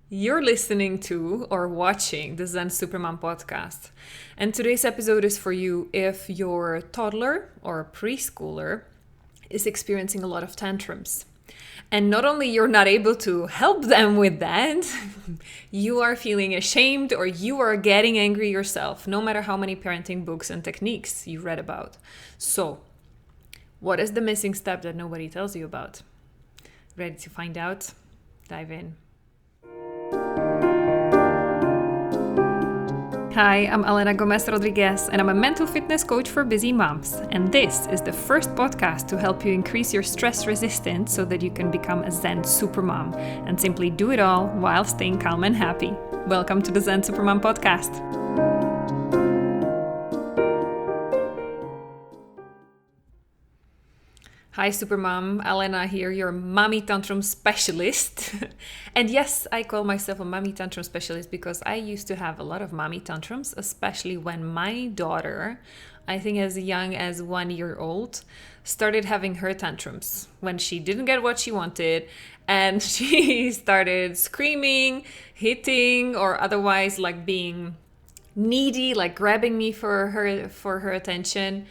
You're listening to or watching the Zen Supermom podcast. And today's episode is for you if your toddler or preschooler is experiencing a lot of tantrums. And not only you're not able to help them with that, you are feeling ashamed or you are getting angry yourself, no matter how many parenting books and techniques you read about. So, what is the missing step that nobody tells you about? Ready to find out? Dive in. Hi, I'm Elena Gomez Rodriguez, and I'm a mental fitness coach for busy moms. And this is the first podcast to help you increase your stress resistance so that you can become a Zen Supermom and simply do it all while staying calm and happy. Welcome to the Zen Supermom podcast. Hi Supermom, Elena here, your mommy tantrum specialist. And yes, I call myself a mommy tantrum specialist because I used to have a lot of mommy tantrums, especially when my daughter, I think as young as 1 year old, started having her tantrums when she didn't get what she wanted and she started screaming, hitting, or otherwise like being needy, like grabbing me for her attention.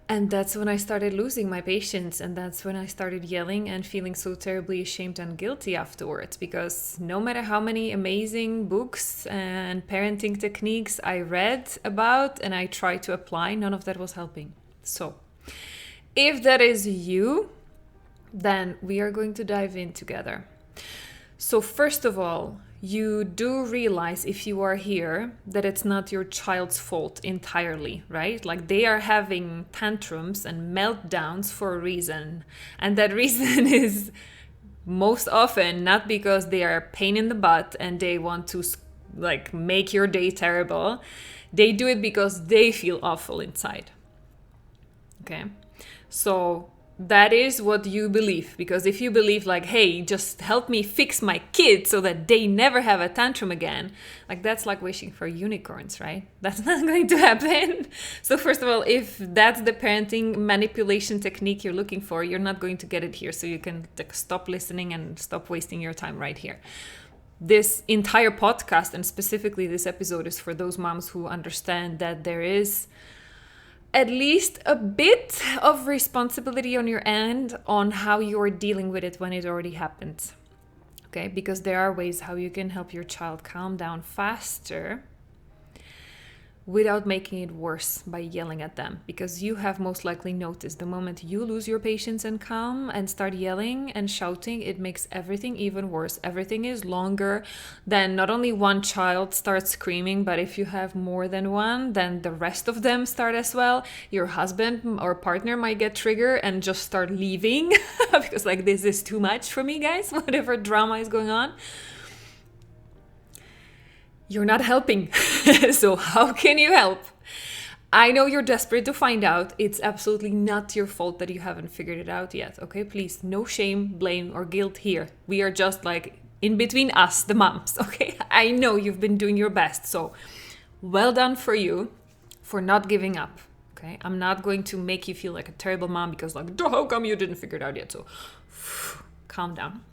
And that's when I started losing my patience. And that's when I started yelling and feeling so terribly ashamed and guilty afterwards. Because no matter how many amazing books and parenting techniques I read about and I tried to apply, none of that was helping. So if that is you, then we are going to dive in together. So first of all, you do realize if you are here that it's not your child's fault entirely, right? Like they are having tantrums and meltdowns for a reason. And that reason is most often not because they are a pain in the butt and they want to like make your day terrible. They do it because they feel awful inside. Okay? So that is what you believe, because if you believe like, hey, just help me fix my kids so that they never have a tantrum again, like that's like wishing for unicorns, right? That's not going to happen. So first of all, if that's the parenting manipulation technique you're looking for, you're not going to get it here. So you can stop listening and stop wasting your time right here. This entire podcast and specifically this episode is for those moms who understand that there is at least a bit of responsibility on your end on how you're dealing with it when it already happened. Okay, because there are ways how you can help your child calm down faster without making it worse by yelling at them. Because you have most likely noticed the moment you lose your patience and calm and start yelling and shouting, it makes everything even worse. Everything is longer. Then not only one child starts screaming, but if you have more than one, then the rest of them start as well. Your husband or partner might get triggered and just start leaving because like this is too much for me, guys, whatever drama is going on. You're not helping. So how can you help? I know you're desperate to find out. It's absolutely not your fault that you haven't figured it out yet. Okay, please, no shame, blame, or guilt here. We are just like in between us, the moms. Okay, I know you've been doing your best. So well done for you for not giving up. Okay, I'm not going to make you feel like a terrible mom because like, how come you didn't figure it out yet? So calm down.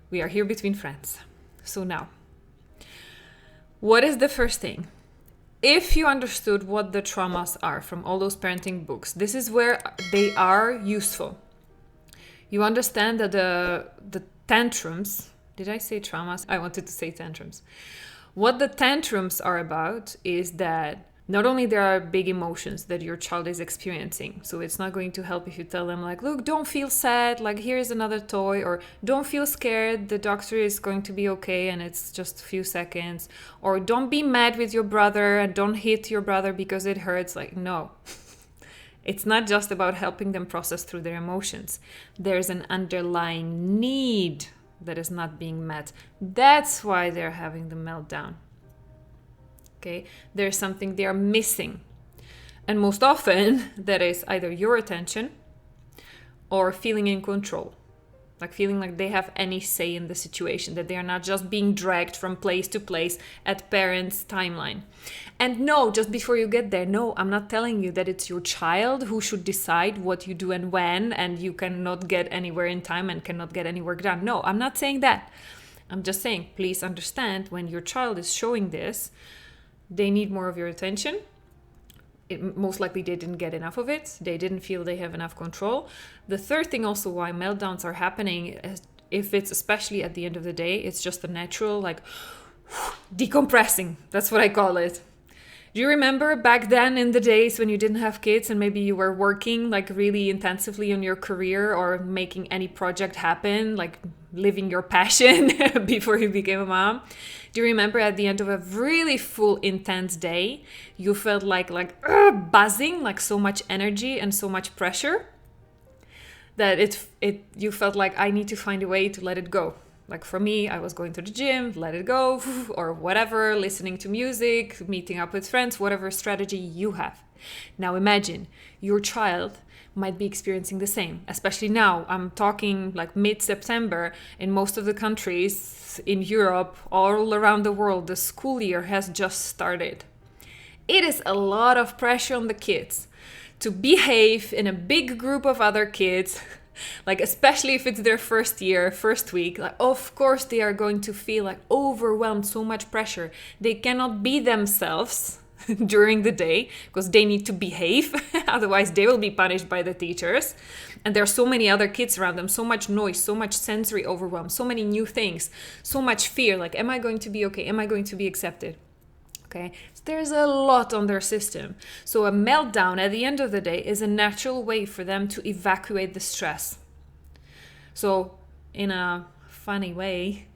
We are here between friends. So now, what is the first thing? If you understood what the traumas are from all those parenting books, this is where they are useful. You understand that the tantrums, did I say traumas? I wanted to say tantrums. What the tantrums are about is that not only there are big emotions that your child is experiencing, so it's not going to help if you tell them like, look, don't feel sad, like here's another toy, or don't feel scared, the doctor is going to be okay and it's just a few seconds, or don't be mad with your brother and don't hit your brother because it hurts. Like, no. It's not just about helping them process through their emotions. There's an underlying need that is not being met. That's why they're having the meltdown. Okay, there's something they are missing. And most often, that is either your attention or feeling in control. Like feeling like they have any say in the situation, that they are not just being dragged from place to place at parents' timeline. And no, just before you get there, no, I'm not telling you that it's your child who should decide what you do and when, and you cannot get anywhere in time and cannot get any work done. No, I'm not saying that. I'm just saying, please understand when your child is showing this, they need more of your attention. Most likely they didn't get enough of it. They didn't feel they have enough control. The third thing also why meltdowns are happening is if it's especially at the end of the day, it's just a natural like decompressing. That's what I call it. Do you remember back then in the days when you didn't have kids and maybe you were working like really intensively on your career or making any project happen, like living your passion before you became a mom? Do you remember at the end of a really full, intense day, you felt like buzzing, like so much energy and so much pressure that you felt like I need to find a way to let it go. Like for me, I was going to the gym, let it go, or whatever, listening to music, meeting up with friends, whatever strategy you have. Now imagine your child might be experiencing the same, especially now. I'm talking like mid-September in most of the countries in Europe, all around the world, the school year has just started. It is a lot of pressure on the kids to behave in a big group of other kids. Like, especially if it's their first year, first week, like, of course they are going to feel like overwhelmed, so much pressure. They cannot be themselves during the day because they need to behave. Otherwise they will be punished by the teachers. And there are so many other kids around them, so much noise, so much sensory overwhelm, so many new things, so much fear. Like, am I going to be okay? Am I going to be accepted? Okay, so there's a lot on their system. So a meltdown at the end of the day is a natural way for them to evacuate the stress. So in a funny way,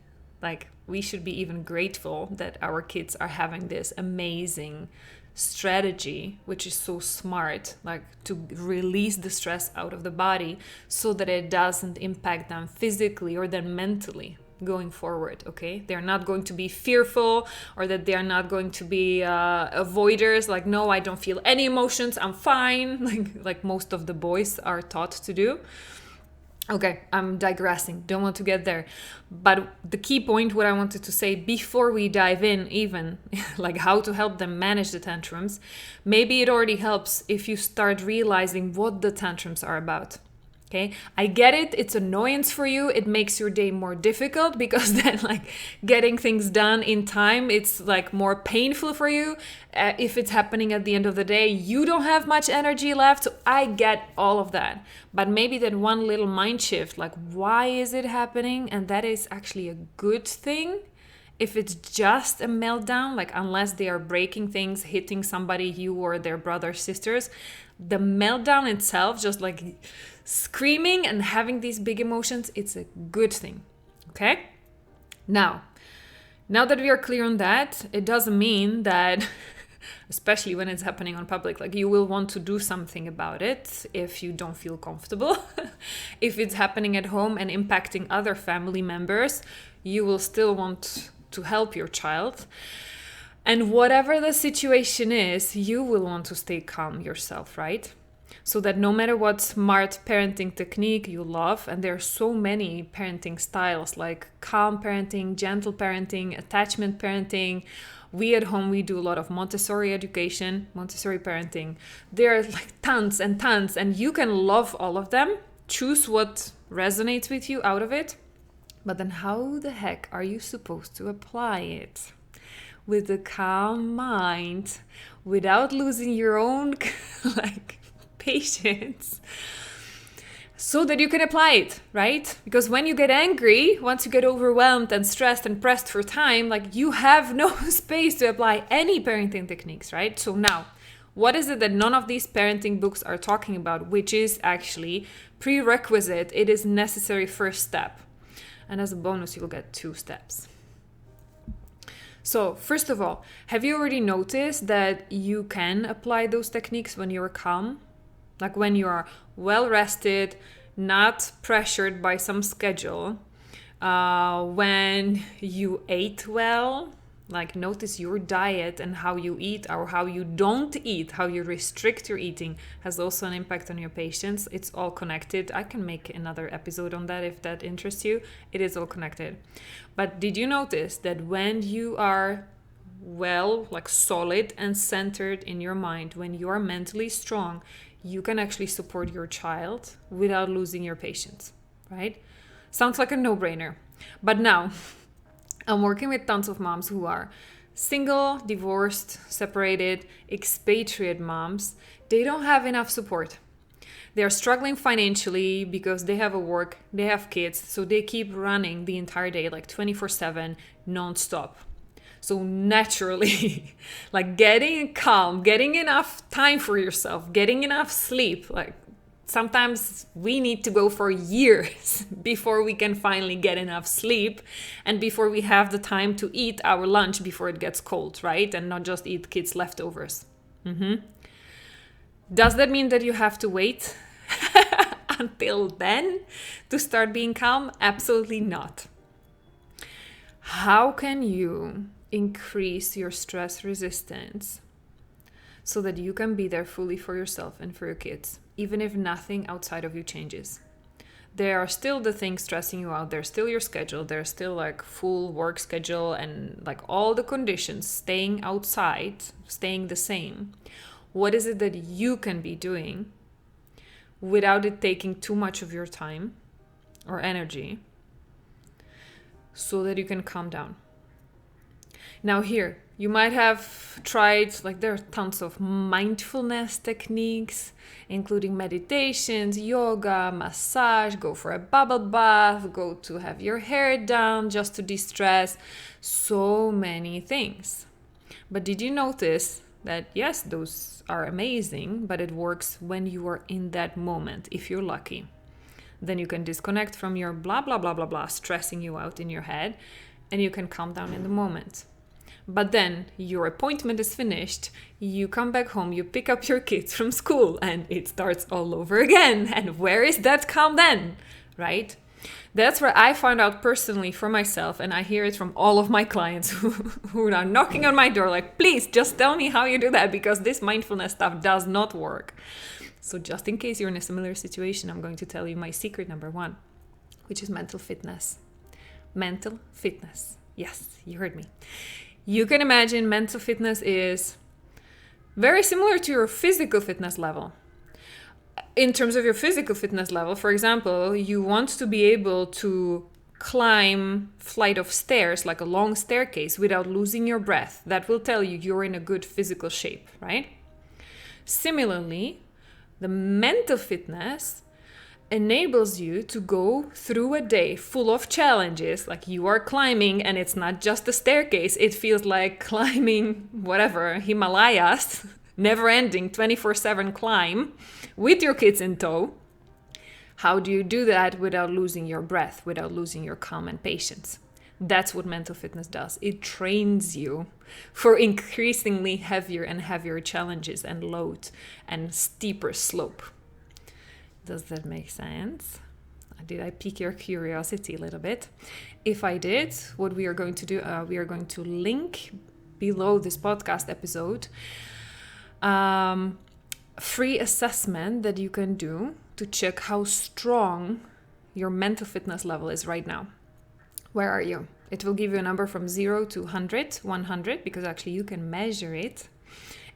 like we should be even grateful that our kids are having this amazing strategy, which is so smart, like to release the stress out of the body so that it doesn't impact them physically or then mentally going forward. Okay, they're not going to be fearful, or that they are not going to be avoiders, like, no, I don't feel any emotions, I'm fine, like most of the boys are taught to do. Okay, I'm digressing, don't want to get there. But the key point, what I wanted to say before we dive in, even like how to help them manage the tantrums, maybe it already helps if you start realizing what the tantrums are about. Okay, I get it. It's annoyance for you. It makes your day more difficult because then like getting things done in time, it's like more painful for you. If it's happening at the end of the day, you don't have much energy left. So I get all of that. But maybe that one little mind shift, like why is it happening? And that is actually a good thing. If it's just a meltdown, like unless they are breaking things, hitting somebody, you or their brothers, sisters, the meltdown itself, just like screaming and having these big emotions, it's a good thing. Okay? Now that we are clear on that, it doesn't mean that, especially when it's happening on public, like you will want to do something about it if you don't feel comfortable. If it's happening at home and impacting other family members, you will still want to help your child. And whatever the situation is, you will want to stay calm yourself, right? So that no matter what smart parenting technique you love, and there are so many parenting styles like calm parenting, gentle parenting, attachment parenting. We at home, we do a lot of Montessori education, Montessori parenting. There are like tons and tons, and you can love all of them. Choose what resonates with you out of it. But then how the heck are you supposed to apply it with a calm mind without losing your own like patience so that you can apply it, right? Because when you get angry, once you get overwhelmed and stressed and pressed for time, like you have no space to apply any parenting techniques, right? So now, what is it that none of these parenting books are talking about, which is actually prerequisite? It is necessary first step. And as a bonus, you'll get 2 steps. So first of all, have you already noticed that you can apply those techniques when you're calm? Like when you are well rested, not pressured by some schedule, when you ate well, like notice your diet and how you eat or how you don't eat, how you restrict your eating has also an impact on your patients. It's all connected. I can make another episode on that if that interests you. It is all connected. But did you notice that when you are well, like solid and centered in your mind, when you are mentally strong, you can actually support your child without losing your patience, right? Sounds like a no-brainer. But now, I'm working with tons of moms who are single, divorced, separated, expatriate moms. They don't have enough support. They're struggling financially because they have a work, they have kids, so they keep running the entire day, like 24/7, non-stop. So naturally, like getting calm, getting enough time for yourself, getting enough sleep, like sometimes we need to go for years before we can finally get enough sleep and before we have the time to eat our lunch before it gets cold, right? And not just eat kids' leftovers. Does that mean that you have to wait until then to start being calm? Absolutely not. How can you increase your stress resistance so that you can be there fully for yourself and for your kids, even if nothing outside of you changes? There are still the things stressing you out. There's still your schedule. There's still like full work schedule and like all the conditions staying outside, staying the same. What is it that you can be doing without it taking too much of your time or energy so that you can calm down? Now here, you might have tried, like there are tons of mindfulness techniques, including meditations, yoga, massage, go for a bubble bath, go to have your hair done just to de-stress, so many things. But did you notice that yes, those are amazing, but it works when you are in that moment, if you're lucky. Then you can disconnect from your blah, blah, blah, blah, blah, stressing you out in your head, and you can calm down in the moment. But then your appointment is finished, you come back home, you pick up your kids from school, and it starts all over again. And where is that calm then, right? That's where I found out personally for myself, and I hear it from all of my clients who are knocking on my door like, please just tell me how you do that, because this mindfulness stuff does not work. So just in case you're in a similar situation, I'm going to tell you my secret number 1, which is mental fitness. Mental fitness. Yes, you heard me. You can imagine mental fitness is very similar to your physical fitness level. In terms of your physical fitness level, for example, you want to be able to climb flight of stairs, like a long staircase, without losing your breath. That will tell you you're in a good physical shape, right? Similarly, the mental fitness enables you to go through a day full of challenges, like you are climbing, and it's not just a staircase, it feels like climbing whatever, Himalayas, never-ending 24/7 climb with your kids in tow. How do you do that without losing your breath, without losing your calm and patience? That's what mental fitness does. It trains you for increasingly heavier and heavier challenges and load and steeper slope. Does that make sense? Did I pique your curiosity a little bit? If I did, what we are going to do, we are going to link below this podcast episode free assessment that you can do to check how strong your mental fitness level is right now. Where are you? It will give you a number from 0 to 100, because actually you can measure it.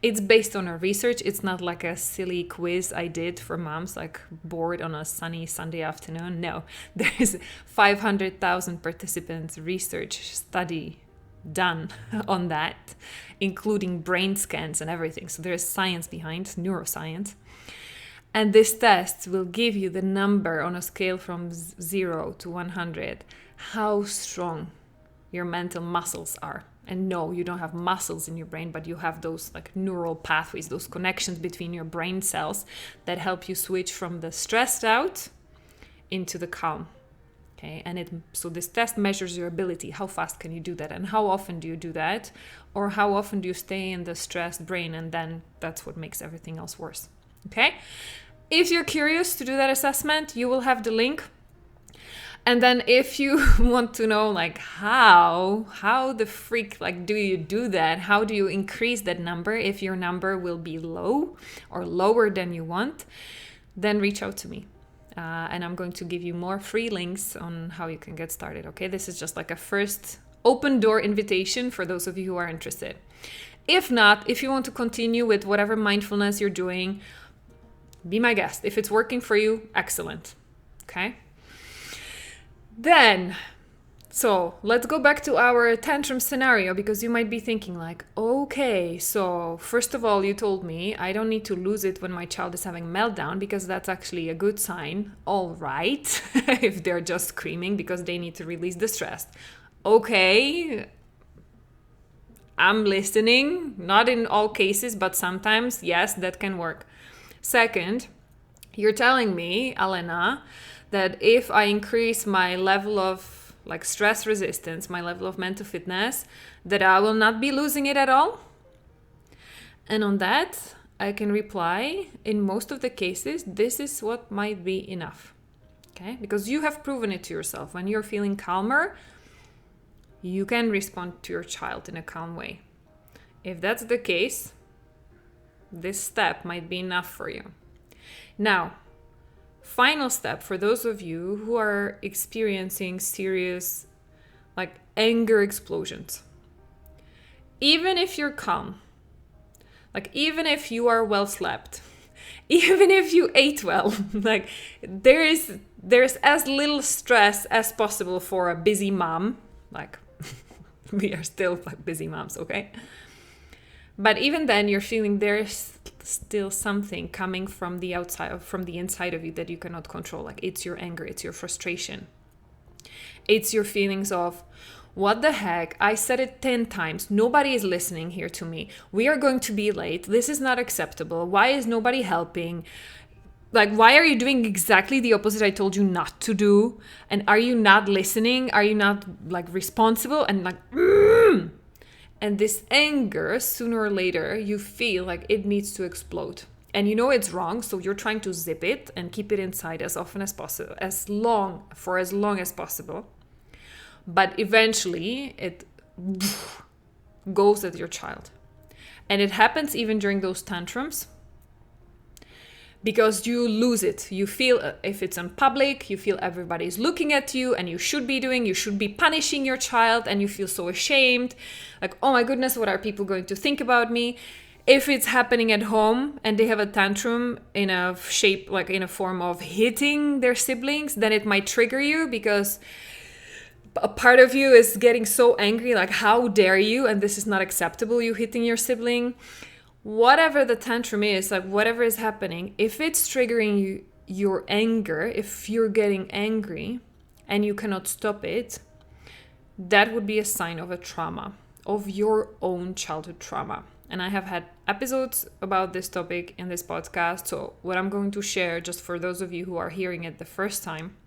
It's based on our research. It's not like a silly quiz I did for moms, like bored on a sunny Sunday afternoon. No, there is 500,000 participants research study done on that, including brain scans and everything. So there's science behind, neuroscience. And this test will give you the number on a scale from 0 to 100, how strong your mental muscles are. And no, you don't have muscles in your brain, but you have those like neural pathways, those connections between your brain cells that help you switch from the stressed out into the calm. Okay, and so this test measures your ability. How fast can you do that? And how often do you do that? Or how often do you stay in the stressed brain? And then that's what makes everything else worse. Okay, if you're curious to do that assessment, you will have the link. And then if you want to know like how the freak, like do you do that? How do you increase that number if your number will be low or lower than you want? Then reach out to me. And I'm going to give you more free links on how you can get started. Okay, this is just like a first open door invitation for those of you who are interested. If not, if you want to continue with whatever mindfulness you're doing, be my guest. If it's working for you, excellent. Okay. Then So let's go back to our tantrum scenario, because you might be thinking like, okay, so first of all, you told me I don't need to lose it when my child is having meltdown, because that's actually a good sign. All right, if they're just screaming because they need to release the stress. Okay, I'm listening. Not in all cases, but sometimes, yes, that can work. Second, you're telling me, Alena, that if I increase my level of like stress resistance, my level of mental fitness, that I will not be losing it at all? And on that, I can reply, in most of the cases, this is what might be enough. Okay? Because you have proven it to yourself. When you're feeling calmer, you can respond to your child in a calm way. If that's the case, this step might be enough for you. Now, final step for those of you who are experiencing serious like anger explosions. Even if you're calm, like even if you are well slept, even if you ate well, like there's as little stress as possible for a busy mom. Like we are still like busy moms, okay? But even then, you're feeling there's still something coming from the outside, from the inside of you that you cannot control. Like it's your anger, it's your frustration. It's your feelings of, what the heck? I said it 10 times. Nobody is listening here to me. We are going to be late. This is not acceptable. Why is nobody helping? Like, why are you doing exactly the opposite I told you not to do? And are you not listening? Are you not like responsible? And like, And this anger, sooner or later, you feel like it needs to explode. And you know it's wrong, so you're trying to zip it and keep it inside as often as possible, for as long as possible. But eventually, it goes at your child. And it happens even during those tantrums, because you lose it. You feel, if it's in public, you feel everybody's looking at you and you should be punishing your child, and you feel so ashamed. Like, oh my goodness, what are people going to think about me? If it's happening at home and they have a tantrum in a shape, like in a form of hitting their siblings, then it might trigger you, because a part of you is getting so angry, like, how dare you? And this is not acceptable, you hitting your sibling. Whatever the tantrum is, like whatever is happening, if it's triggering your anger, if you're getting angry and you cannot stop it, that would be a sign of a trauma, of your own childhood trauma. And I have had episodes about this topic in this podcast. So what I'm going to share, just for those of you who are hearing it the first time,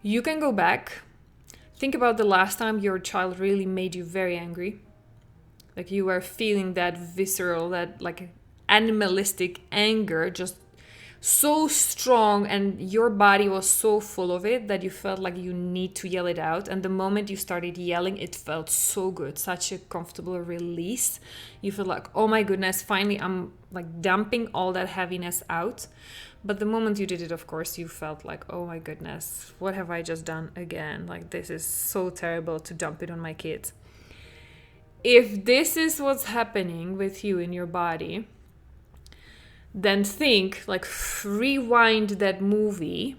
you can go back, think about the last time your child really made you very angry. Like you were feeling that visceral, that like animalistic anger, just so strong, and your body was so full of it that you felt like you need to yell it out. And the moment you started yelling, it felt so good, such a comfortable release. You feel like, oh my goodness, finally I'm like dumping all that heaviness out. But the moment you did it, of course, you felt like, oh my goodness, what have I just done again? Like, this is so terrible to dump it on my kids. If this is what's happening with you in your body, then think, like, rewind that movie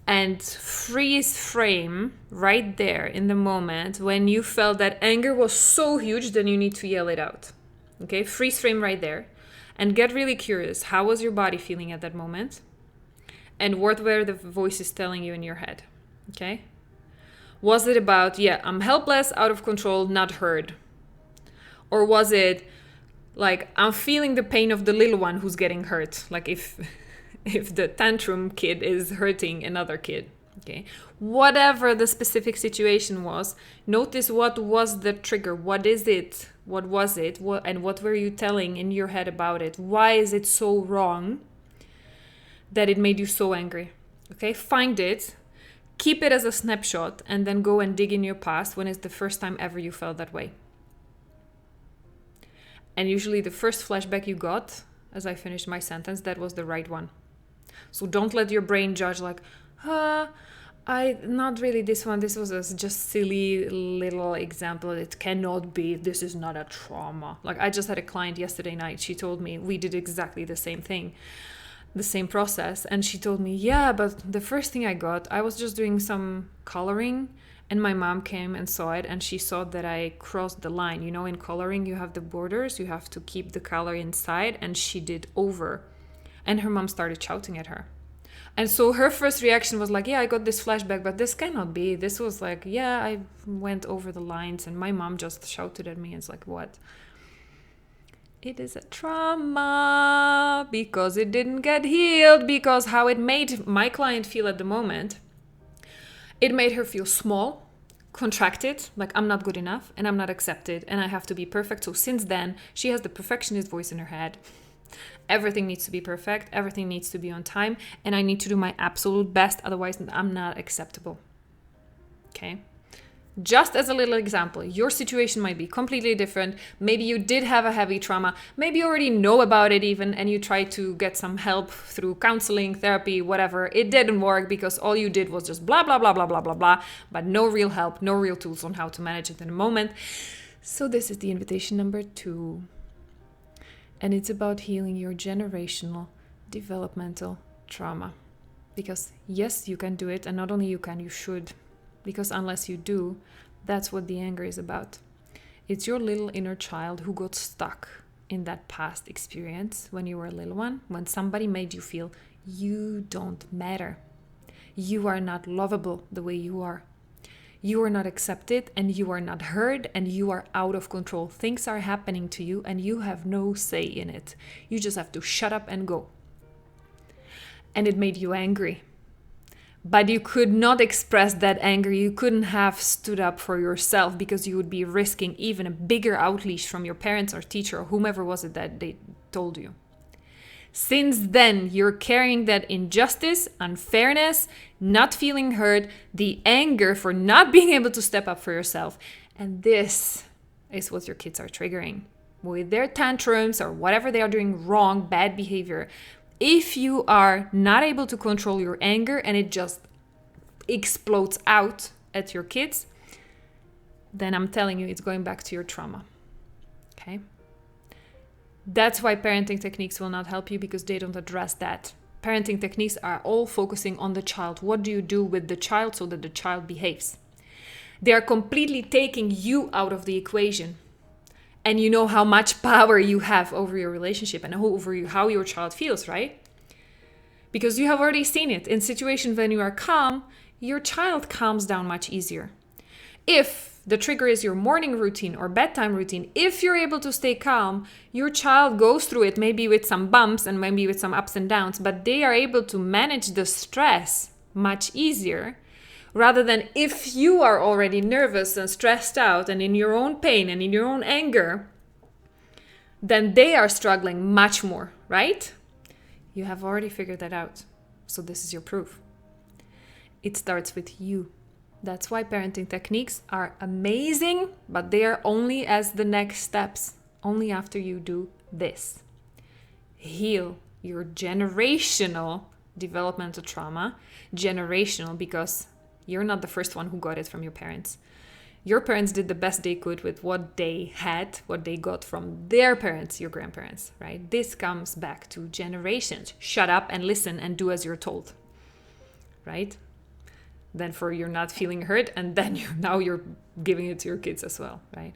and freeze frame right there in the moment when you felt that anger was so huge, then you need to yell it out. Okay, freeze frame right there and get really curious. How was your body feeling at that moment? And what were the voices telling you in your head? Okay. Was it about, yeah, I'm helpless, out of control, not heard? Or was it like, I'm feeling the pain of the little one who's getting hurt? Like if the tantrum kid is hurting another kid, okay? Whatever the specific situation was, notice what was the trigger. What is it? What was it? And what were you telling in your head about it? Why is it so wrong that it made you so angry? Okay, find it. Keep it as a snapshot, and then go and dig in your past when it's the first time ever you felt that way. And usually the first flashback you got, as I finished my sentence, that was the right one. So don't let your brain judge like, not really this one. This was a just silly little example. It cannot be. This is not a trauma. Like I just had a client yesterday night. She told me we did exactly the same thing. the same process. And she told me, yeah, but the first thing I was just doing some coloring, and my mom came and saw it, and she saw that I crossed the line. You know, in coloring, you have the borders, you have to keep the color inside, and she did over. And her mom started shouting at her. And so her first reaction was like, yeah, I got this flashback, but this cannot be. This was like, yeah, I went over the lines. And my mom just shouted at me. And it's like, what? It is a trauma because it didn't get healed, because how it made my client feel at the moment, it made her feel small, contracted, like I'm not good enough and I'm not accepted and I have to be perfect. So since then, she has the perfectionist voice in her head. Everything needs to be perfect. Everything needs to be on time. And I need to do my absolute best. Otherwise, I'm not acceptable. Okay. Just as a little example, your situation might be completely different. Maybe you did have a heavy trauma. Maybe you already know about it even, and you tried to get some help through counseling, therapy, whatever. It didn't work because all you did was just blah, blah, blah, blah, blah, blah, blah, but no real help, no real tools on how to manage it in the moment. So this is the invitation number 2. And it's about healing your generational developmental trauma. Because yes, you can do it. And not only you can, you should. Because unless you do, that's what the anger is about. It's your little inner child who got stuck in that past experience when you were a little one, when somebody made you feel you don't matter. You are not lovable the way you are. You are not accepted and you are not heard and you are out of control. Things are happening to you and you have no say in it. You just have to shut up and go. And it made you angry. But you could not express that anger. You couldn't have stood up for yourself because you would be risking even a bigger outleash from your parents or teacher or whomever was it that they told you. Since then, you're carrying that injustice, unfairness, not feeling heard, the anger for not being able to step up for yourself. And this is what your kids are triggering with their tantrums or whatever they are doing wrong, bad behavior. If you are not able to control your anger and it just explodes out at your kids, then I'm telling you, it's going back to your trauma. Okay? That's why parenting techniques will not help you, because they don't address that. Parenting techniques are all focusing on the child. What do you do with the child so that the child behaves? They are completely taking you out of the equation. And you know how much power you have over your relationship and over how your child feels, right? Because you have already seen it. In situations when you are calm, your child calms down much easier. If the trigger is your morning routine or bedtime routine, if you're able to stay calm, your child goes through it maybe with some bumps and maybe with some ups and downs, but they are able to manage the stress much easier, rather than if you are already nervous and stressed out and in your own pain and in your own anger, then they are struggling much more, right? You have already figured that out. So this is your proof. It starts with you. That's why parenting techniques are amazing, but they are only as the next steps, only after you do this. Heal your generational developmental trauma. Generational because you're not the first one who got it from your parents. Your parents did the best they could with what they had, what they got from their parents, your grandparents, right? This comes back to generations. Shut up and listen and do as you're told, right? Then for you're not feeling hurt, and then you're giving it to your kids as well, right?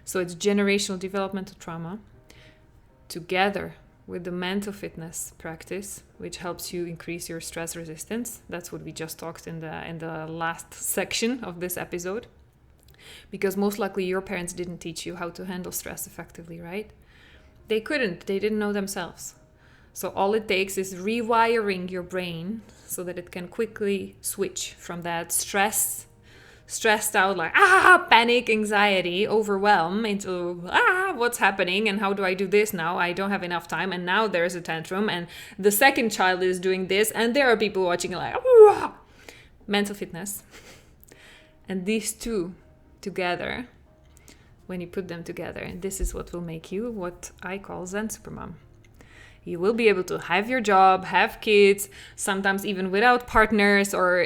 So it's generational developmental trauma together with the mental fitness practice, which helps you increase your stress resistance. That's what we just talked in the last section of this episode. Because most likely your parents didn't teach you how to handle stress effectively, right? They couldn't. They didn't know themselves. So all it takes is rewiring your brain so that it can quickly switch from that stressed out, like, panic, anxiety, overwhelm, into, what's happening and how do I do this now? I don't have enough time. And now there's a tantrum and the second child is doing this and there are people watching like, mental fitness. And these two together, when you put them together, this is what will make you what I call Zen Supermom. You will be able to have your job, have kids, sometimes even without partners, or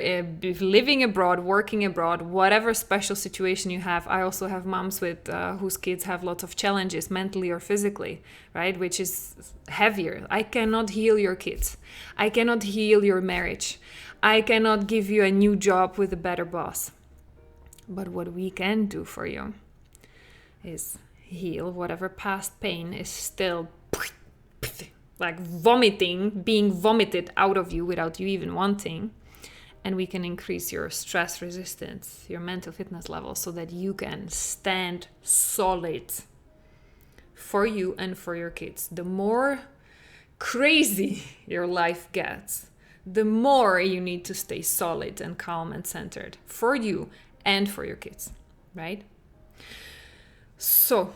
living abroad, working abroad, whatever special situation you have. I also have moms with whose kids have lots of challenges mentally or physically, right? Which is heavier. I cannot heal your kids. I cannot heal your marriage. I cannot give you a new job with a better boss. But what we can do for you is heal whatever past pain is still like being vomited out of you without you even wanting. And we can increase your stress resistance, your mental fitness level, so that you can stand solid for you and for your kids. The more crazy your life gets, the more you need to stay solid and calm and centered for you and for your kids, right? So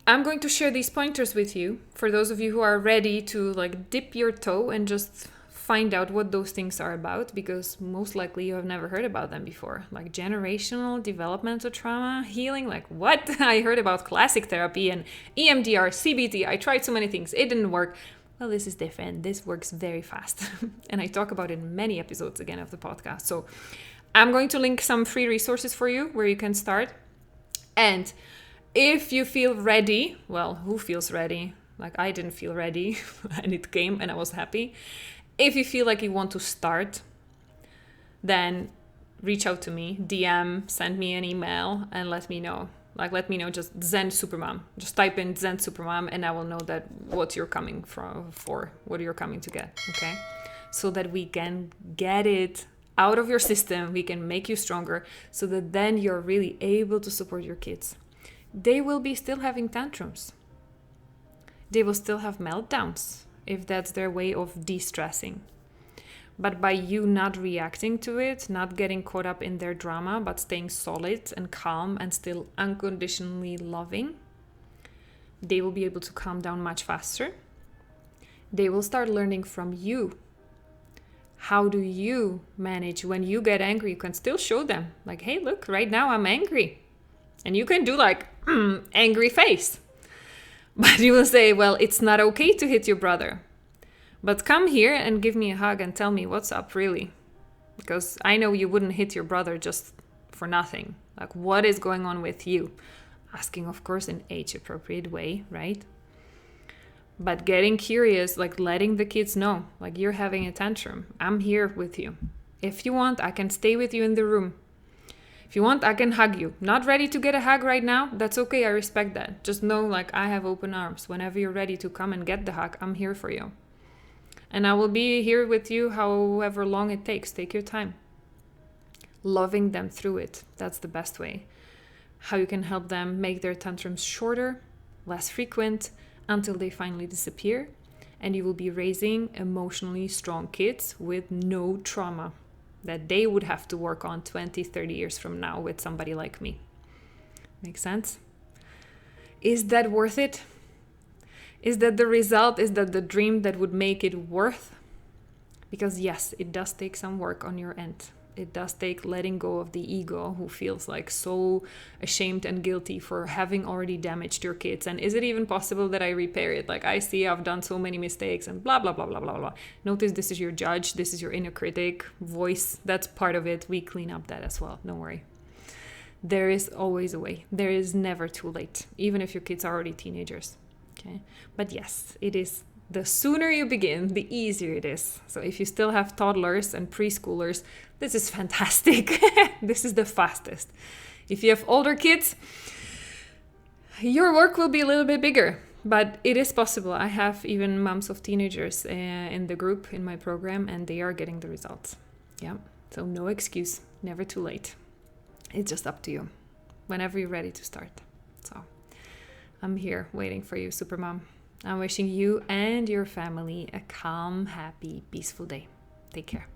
I'm going to share these pointers with you for those of you who are ready to like dip your toe and just find out what those things are about, because most likely you have never heard about them before. Like generational developmental trauma healing, like what? I heard about classic therapy and EMDR, CBT. I tried so many things. It didn't work. Well, this is different. This works very fast. And I talk about it in many episodes again of the podcast. So I'm going to link some free resources for you where you can start. And if you feel ready, well, who feels ready? Like I didn't feel ready and it came and I was happy. If you feel like you want to start, then reach out to me, DM, send me an email and let me know. Like let me know, just Zen Supermom. Just type in Zen Supermom and I will know that what you're coming for, what you're coming to get, okay? So that we can get it out of your system, we can make you stronger so that then you're really able to support your kids. They will be still having tantrums. They will still have meltdowns if that's their way of de-stressing. But by you not reacting to it, not getting caught up in their drama, but staying solid and calm and still unconditionally loving, they will be able to calm down much faster. They will start learning from you. How do you manage when you get angry? You can still show them like, hey, look, right now I'm angry. And you can do like angry face. But you will say, well, it's not okay to hit your brother. But come here and give me a hug and tell me what's up really. Because I know you wouldn't hit your brother just for nothing. Like what is going on with you? Asking, of course, in age-appropriate way, right? But getting curious, like letting the kids know, like you're having a tantrum. I'm here with you. If you want, I can stay with you in the room. If you want, I can hug you. Not ready to get a hug right now? That's okay, I respect that. Just know, like, I have open arms. Whenever you're ready to come and get the hug, I'm here for you. And I will be here with you however long it takes. Take your time. Loving them through it. That's the best way. How you can help them make their tantrums shorter, less frequent, until they finally disappear. And you will be raising emotionally strong kids with no trauma that they would have to work on 20, 30 years from now with somebody like me. Make sense? Is that worth it? Is that the result? Is that the dream that would make it worth? Because yes, it does take some work on your end. It does take letting go of the ego who feels like so ashamed and guilty for having already damaged your kids. And is it even possible that I repair it? Like I see I've done so many mistakes and blah, blah, blah, blah, blah, blah. Notice this is your judge. This is your inner critic voice. That's part of it. We clean up that as well. Don't worry. There is always a way. There is never too late, even if your kids are already teenagers. Okay. But yes, it is. The sooner you begin, the easier it is. So if you still have toddlers and preschoolers, this is fantastic. This is the fastest. If you have older kids, your work will be a little bit bigger, but it is possible. I have even moms of teenagers in the group in my program, and they are getting the results. Yeah. So no excuse, never too late. It's just up to you whenever you're ready to start. So I'm here waiting for you, Supermom. I'm wishing you and your family a calm, happy, peaceful day. Take care.